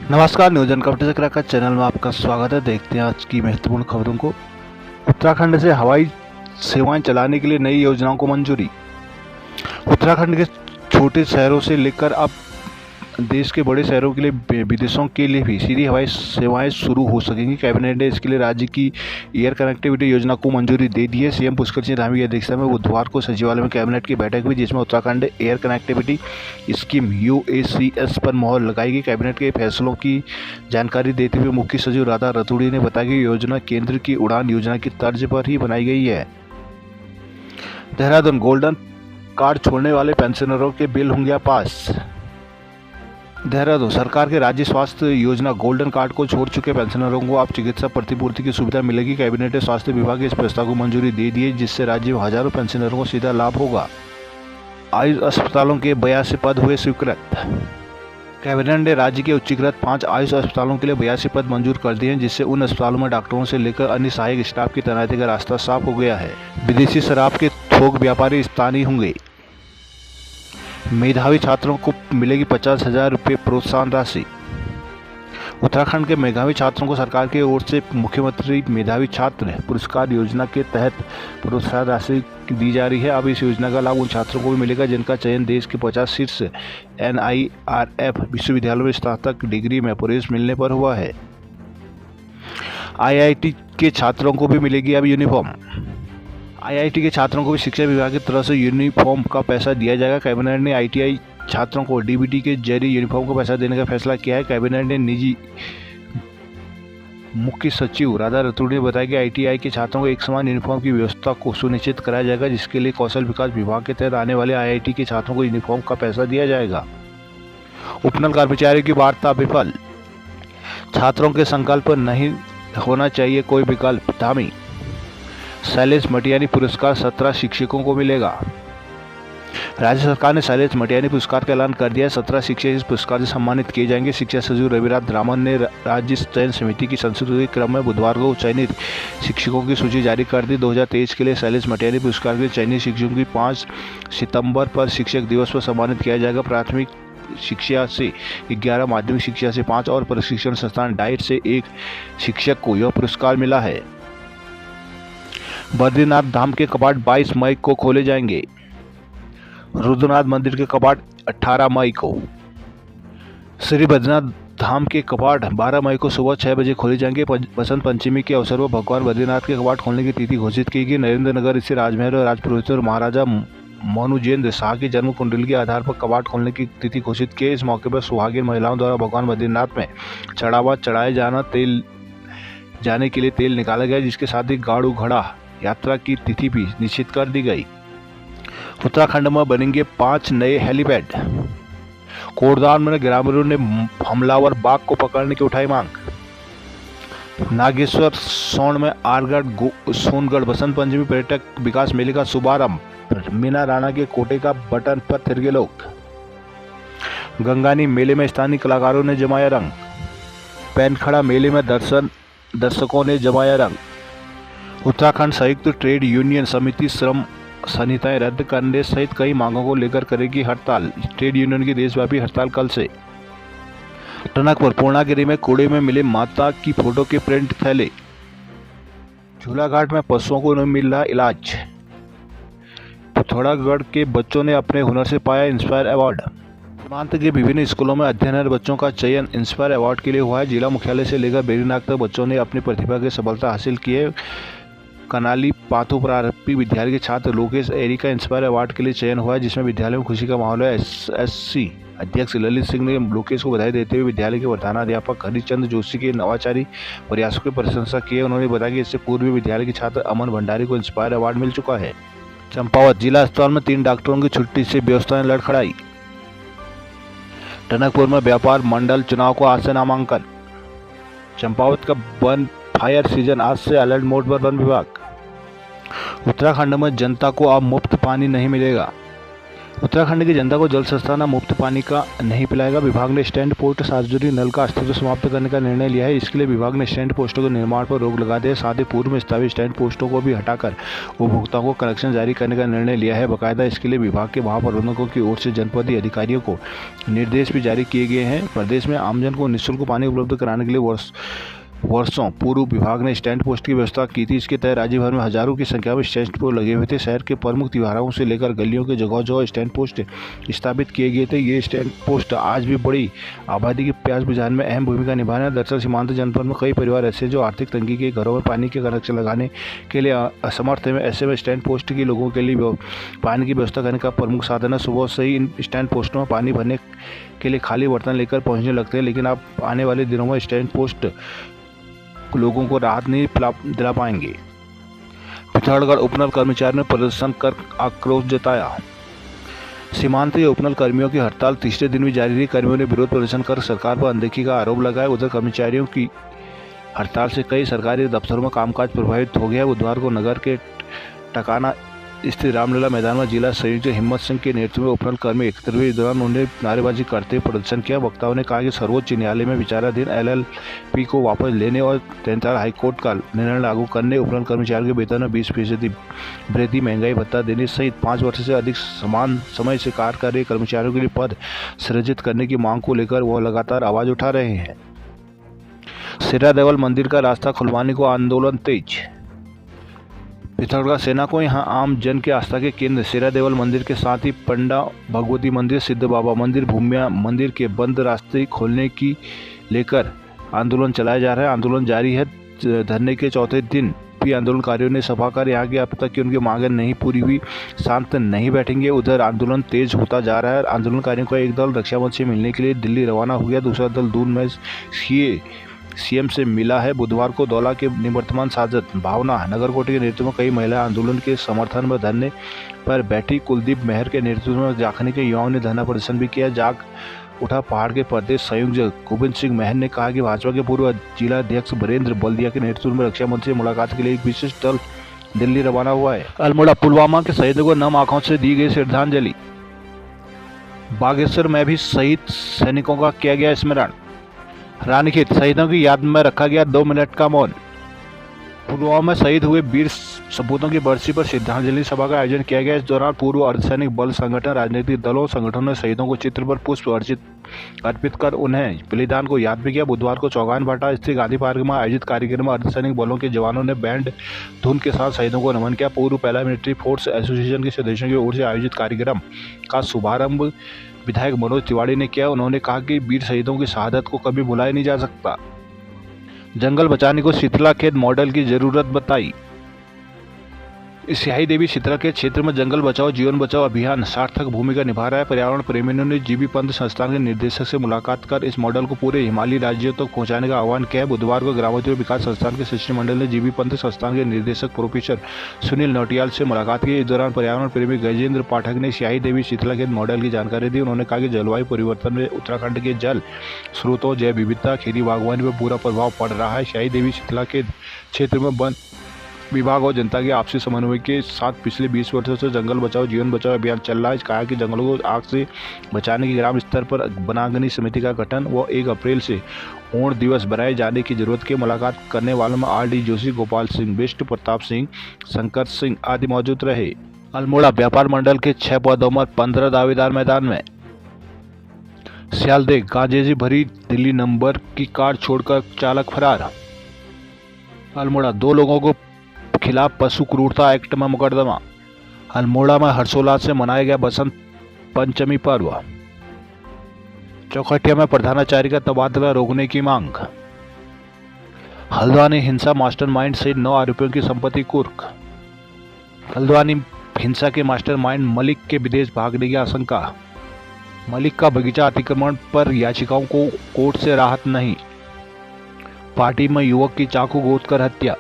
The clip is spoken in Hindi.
नमस्कार, न्यूज अनकंफर्टेबल क्रैकर चैनल में आपका स्वागत है। देखते हैं आज की महत्वपूर्ण खबरों को। उत्तराखंड से हवाई सेवाएं चलाने के लिए नई योजनाओं को मंजूरी। उत्तराखंड के छोटे शहरों से लेकर अब देश के बड़े शहरों के लिए विदेशों के लिए भी सीधी हवाई सेवाएं शुरू हो सकेंगी। कैबिनेट ने इसके लिए राज्य की एयर कनेक्टिविटी योजना को मंजूरी दे दी है। सीएम पुष्कर सिंह धामी की अध्यक्षता में बुधवार को सचिवालय में कैबिनेट की बैठक हुई, जिसमें Uttarakhand air connectivity scheme UACS पर मोहर लगाई गई। कैबिनेट के फैसलों की जानकारी देते हुए मुख्य सचिव राधा रतूड़ी ने बताया कि योजना केंद्र की उड़ान योजना की तर्ज पर ही बनाई गई है। देहरादून गोल्डन कार्ड छोड़ने वाले पेंशनरों के बिल होंगे पास। देहरादून सरकार के राज्य स्वास्थ्य योजना गोल्डन कार्ड को छोड़ चुके पेंशनरों को अब चिकित्सा प्रतिपूर्ति की सुविधा मिलेगी। कैबिनेट ने स्वास्थ्य विभाग के इस प्रस्ताव को मंजूरी दे दी है, जिससे राज्य में हजारों पेंशनरों को सीधा लाभ होगा। आयुष अस्पतालों के 82 पद हुए स्वीकृत। कैबिनेट ने राज्य के उच्चीकृत 5 आयुष अस्पतालों के लिए 82 पद मंजूर कर दिए हैं, जिससे उन अस्पतालों में डॉक्टरों से लेकर अन्य सहायक स्टाफ की तैनाती का रास्ता साफ हो गया है। विदेशी शराब के थोक व्यापारी स्थानीय होंगे। मेधावी छात्रों को मिलेगी 50,000 रुपये प्रोत्साहन राशि। उत्तराखंड के मेधावी छात्रों को सरकार की ओर से मुख्यमंत्री मेधावी छात्र पुरस्कार योजना के तहत प्रोत्साहन राशि दी जा रही है। अब इस योजना का लाभ उन छात्रों को भी मिलेगा जिनका चयन देश के 50 शीर्ष NIRF विश्वविद्यालयों में स्नातक डिग्री में प्रवेश मिलने पर हुआ है। IIT के छात्रों को भी मिलेगी अब यूनिफॉर्म। IIT के छात्रों को भी शिक्षा विभाग की तरफ से यूनिफॉर्म का पैसा दिया जाएगा। कैबिनेट ने ITI छात्रों को DBT के जरिए यूनिफॉर्म का पैसा देने का फैसला किया है। कैबिनेट ने निजी मुख्य सचिव राधा रतूड़ी ने बताया कि ITI के छात्रों को एक समान यूनिफॉर्म की व्यवस्था को सुनिश्चित कराया जाएगा, जिसके लिए कौशल विकास विभाग के तहत आने वाले IIT के छात्रों को यूनिफॉर्म का पैसा दिया जाएगा। उपनल कर्मचारियों की वार्ता विफल। छात्रों के संकल्प नहीं होना चाहिए कोई विकल्प, धामी। शैलेश मटियानी पुरस्कार 17 शिक्षकों को मिलेगा। राज्य सरकार ने शैलेश मटियानी पुरस्कार का ऐलान कर दिया है। 17 शिक्षक इस पुरस्कार से सम्मानित किए जाएंगे। शिक्षा सचिव रविराज रामन ने राज्य चयन समिति की संस्तुति के क्रम में बुधवार को चयनित शिक्षकों की सूची जारी कर दी। 2023 के लिए शैलेश मटियानी पुरस्कार के चयनित शिक्षकों की 5 सितंबर पर शिक्षक दिवस पर सम्मानित किया जाएगा। प्राथमिक शिक्षा से 11, माध्यमिक शिक्षा से 5 और प्रशिक्षण संस्थान डाइट से 1 शिक्षक को यह पुरस्कार मिला है। बद्रीनाथ धाम के कपाट 22 मई को खोले जाएंगे। रुद्रनाथ मंदिर के कपाट 18 मई को। श्री बद्रीनाथ धाम के कपाट 12 मई को सुबह 6 बजे खोले जाएंगे। बसंत पंचमी के अवसर पर भगवान बद्रीनाथ के कपाट खोलने की तिथि घोषित की गई। नरेंद्र नगर स्थित राजमहल और राजपुरोहित और महाराजा मनुजेंद्र शाह की जन्म कुंडली के आधार पर कपाट खोलने की तिथि घोषित की। इस मौके पर सुहागिन महिलाओं द्वारा भगवान बद्रीनाथ में चढ़ाए जाने के लिए तेल निकाला गया, जिसके साथ ही गाड़ू घड़ा यात्रा की तिथि भी निश्चित कर दी गई। उत्तराखंड में बनेंगे 5 नए हेलीपैड। कोटद्वार में ग्रामीणों ने हमलावर बाघ को पकड़ने की उठाई मांग। नागेश्वर सोन में आरगढ़ सोनगढ़ बसंत पंचमी पर्यटक विकास मेले का शुभारंभ। मीना राणा के कोटे का बटन पर थिरके लोग। गंगानी मेले में स्थानीय कलाकारों ने जमाया रंग। पैनखड़ा मेले में दर्शकों ने जमाया रंग। उत्तराखंड संयुक्त ट्रेड यूनियन समिति श्रम संहिताएं रद्द करने सहित कई मांगों को लेकर करेगी हड़ताल। ट्रेड यूनियन की देशव्यापी हड़ताल कल से। टनकपुर पूर्णागिरी में कूड़े में मिले माता की फोटो के प्रिंट थैले। झूलाघाट में पशुओं को नहीं मिल रहा इलाज। पिथौरागढ़ के बच्चों ने अपने हुनर से पाया इंस्पायर अवार्ड। सीमांत के विभिन्न स्कूलों में अध्ययनरत बच्चों का चयन इंस्पायर अवार्ड के लिए हुआ है। जिला मुख्यालय से लेकर बेरीनाग तक बच्चों ने अपनी प्रतिभा की सफलता हासिल की है। कनाली पाथो प्रारंभिक विद्यालय के छात्र लोकेश एरी का इंस्पायर अवार्ड के लिए चयन हुआ है, जिसमें विद्यालय में खुशी का माहौल है। SSC अध्यक्ष ललित सिंह ने लोकेश को बधाई देते हुए विद्यालय के प्रधानाध्यापक हरिचंद्र जोशी के नवाचारी प्रयासों की प्रशंसा की है। उन्होंने बताया कि इससे पूर्व विद्यालय के छात्र अमन भंडारी को इंस्पायर अवार्ड मिल चुका है। चंपावत जिला अस्पताल में 3 डॉक्टरों की छुट्टी से व्यवस्था ने लड़खड़ाई। टनकपुर में व्यापार मंडल चुनाव को आज से नामांकन। चंपावत का वन फायर सीजन आज से अलर्ट मोड पर वन विभाग। उत्तराखंड में जनता को अब मुफ्त पानी नहीं मिलेगा। उत्तराखंड की जनता को जल सस्ता मुफ्त पानी का नहीं पिलाएगा। विभाग ने स्टैंड पोस्ट सार्वजनिक नल का अस्तित्व समाप्त करने का निर्णय लिया है। इसके लिए विभाग ने स्टैंड पोस्टों के निर्माण पर रोक लगा दी है। साथ ही पूर्व में स्थापित स्टैंड पोस्टों को भी हटाकर उपभोक्ताओं को कनेक्शन जारी करने का निर्णय लिया है। बाकायदा इसके लिए विभाग के महाप्रबंधकों की ओर से जनपदीय अधिकारियों को निर्देश भी जारी किए गए हैं। प्रदेश में आमजन को निःशुल्क पानी उपलब्ध कराने के लिए वर्षों पूर्व विभाग ने स्टैंड पोस्ट की व्यवस्था की थी। इसके तहत राज्य भर में हजारों की संख्या में स्टैंड पोस्ट लगे हुए थे। शहर के प्रमुख तिवारों से लेकर गलियों के जगह जगह स्टैंड पोस्ट स्थापित किए गए थे। ये स्टैंड पोस्ट आज भी बड़ी आबादी की प्यास बुझाने में अहम भूमिका निभा रहे हैं। दरअसल सीमांत जनपद में कई परिवार ऐसे जो आर्थिक तंगी के घरों में पानी के कनेक्शन लगाने के लिए असमर्थ है। ऐसे में स्टैंड पोस्ट के लोगों के लिए पानी की व्यवस्था करने का प्रमुख साधन है। सुबह से ही इन स्टैंड पोस्टों में पानी भरने के लिए खाली बर्तन लेकर पहुँचने लगते हैं, लेकिन अब आने वाले दिनों में स्टैंड पोस्ट लोगों को राहत नहीं दिला पाएंगे। पिथौरागढ़ उपनल कर्मचारियों ने प्रदर्शन कर आक्रोश जताया। सीमांतीय उपनल कर्मियों की हड़ताल तीसरे दिन भी जारी रही। कर्मियों ने विरोध प्रदर्शन कर सरकार पर अनदेखी का आरोप लगाया। उधर कर्मचारियों की हड़ताल से कई सरकारी दफ्तरों में कामकाज प्रभावित हो गया। बुधवार को नगर के टकाना स्थित रामलीला मैदान में जिला संयोजक हिम्मत सिंह के नेतृत्व में उपनल कर्मी एकत्र हुए। इस दौरान उन्होंने नारेबाजी करते हुए प्रदर्शन किया। वक्ताओं ने कहा कि सर्वोच्च न्यायालय में विचाराधीन LLP को वापस लेने और 43 हाईकोर्ट का निर्णय लागू करने, उपनल कर्मचारियों के वेतन में 20% वृद्धि, महंगाई भत्ता देने सहित 5 वर्ष से अधिक समान समय से कार्य कर रहे कर्मचारियों के लिए पद सृजित करने की मांग को लेकर वह लगातार आवाज उठा रहे हैं। सिरा देवल मंदिर का रास्ता खुलवाने को आंदोलन तेज। पिथौरागढ़ सेना को यहां आम जन के आस्था के केंद्र सिरा देवल मंदिर के साथ ही पंडा भगवती मंदिर, सिद्ध बाबा मंदिर, भूमिया मंदिर के बंद रास्ते खोलने की लेकर आंदोलन चलाया जा रहा है। आंदोलन जारी है। धरने के चौथे दिन भी आंदोलनकारियों ने सभाकर यहाँ के अब तक की उनकी मांगें नहीं पूरी हुई शांत नहीं बैठेंगे। उधर आंदोलन तेज होता जा रहा है। आंदोलनकारियों का एक दल रक्षाबंधन से मिलने के लिए दिल्ली रवाना हो गया। दूसरा दल दून में CM से मिला है। बुधवार को दौला के निवर्तमान सांसद भावना नगरकोटे के नेतृत्व में कई महिला आंदोलन के समर्थन में धरने पर बैठी। कुलदीप मेहर के नेतृत्व में जाखनी के युवाओं ने धरना प्रदर्शन भी किया। जाग उठा पहाड़ के प्रदेश संयोजक गोविंद सिंह महर ने कहा कि भाजपा के पूर्व जिला अध्यक्ष बरेंद्र बल्दिया के नेतृत्व में रक्षा मंत्री से मुलाकात के लिए एक विशेष दल दिल्ली रवाना हुआ है। अल्मोड़ा पुलवामा के शहीदों को नम आंखों से दी गई श्रद्धांजलि। बागेश्वर में भी शहीद सैनिकों का किया गया स्मरण। रानीखेत शहीदों की याद में रखा गया 2 मिनट का मौन। पुलवामा में शहीद हुए वीर सपूतों की बरसी पर श्रद्धांजलि सभा का आयोजन किया गया। इस दौरान पूर्व अर्धसैनिक बल संगठन, राजनीतिक दलों संगठनों ने शहीदों को चित्र पर पुष्प अर्पित कर उन्हें बलिदान को याद भी किया। बुधवार को चौगान भाटा स्थित गांधी पार्क में आयोजित कार्यक्रम में अर्धसैनिक बलों के जवानों ने बैंड धुन के साथ शहीदों को नमन किया। पूर्व पहला मिलिट्री फोर्स एसोसिएशन के सदस्यों की ओर से आयोजित कार्यक्रम का शुभारंभ विधायक मनोज तिवारी ने किया। उन्होंने कहा कि वीर शहीदों की शहादत को कभी भुलाया नहीं जा सकता। जंगल बचाने को शीतलाखेत मॉडल की जरूरत बताई। स्याही देवी शीतलाखेत क्षेत्र में जंगल बचाओ जीवन बचाओ अभियान सार्थक भूमिका निभा रहा है। पर्यावरण प्रेमियों ने जीबी पंत संस्थान के निर्देशक से मुलाकात कर इस मॉडल को पूरे हिमालयी राज्यों तक पहुंचाने का आह्वान किया है। बुधवार को ग्रामोद्योग विकास संस्थान के शिष्टमंडल ने जीबी पंत संस्थान के निर्देशक प्रोफेसर सुनील नौटियाल से मुलाकात की। इस दौरान पर्यावरण प्रेमी गजेंद्र पाठक ने स्याही देवी शीतलाखेत मॉडल की जानकारी दी। उन्होंने कहा कि जलवायु परिवर्तन में उत्तराखंड के जल स्रोतों, जैव विविधता, खेती बागवानी पर बुरा प्रभाव पड़ रहा है। स्याही देवी शीतलाखेत क्षेत्र में वन विभाग और जनता के आपसी समन्वय के साथ पिछले 20 वर्षों से जंगल बचाओ जीवन बचाओ अभियान चल रहा है। कहा कि जंगलों को आग से बचाने की ग्राम स्तर पर वनाग्नि समिति का गठन व 1 अप्रैल से ओण दिवस बनाए जाने की जरूरत की मुलाकात करने वालों में RD जोशी, गोपाल सिंह बिष्ट, प्रताप सिंह, शंकर सिंह आदि मौजूद रहे। अल्मोड़ा व्यापार मंडल के 6 पदों में 15 दावेदार मैदान में। सियालदेह गांजे से भरी दिल्ली नंबर की कार छोड़कर चालक फरार। अल्मोड़ा 2 लोगों को खिलाफ पशु क्रूरता एक्ट में मुकदमा। अल्मोड़ा में हर्षोल्लास से मनाया गया बसंत पंचमी पर्व। चौखटिया में प्रधानाचार्य का तबादला रोकने की मांग। हल्द्वानी हिंसा मास्टरमाइंड सहित 9 आरोपियों की संपत्ति कुर्क। हल्द्वानी हिंसा के मास्टरमाइंड मलिक के विदेश भागने की आशंका। मलिक का बगीचा अतिक्रमण पर याचिकाओं को कोर्ट से राहत नहीं। पार्टी में युवक की चाकू गोद कर हत्या।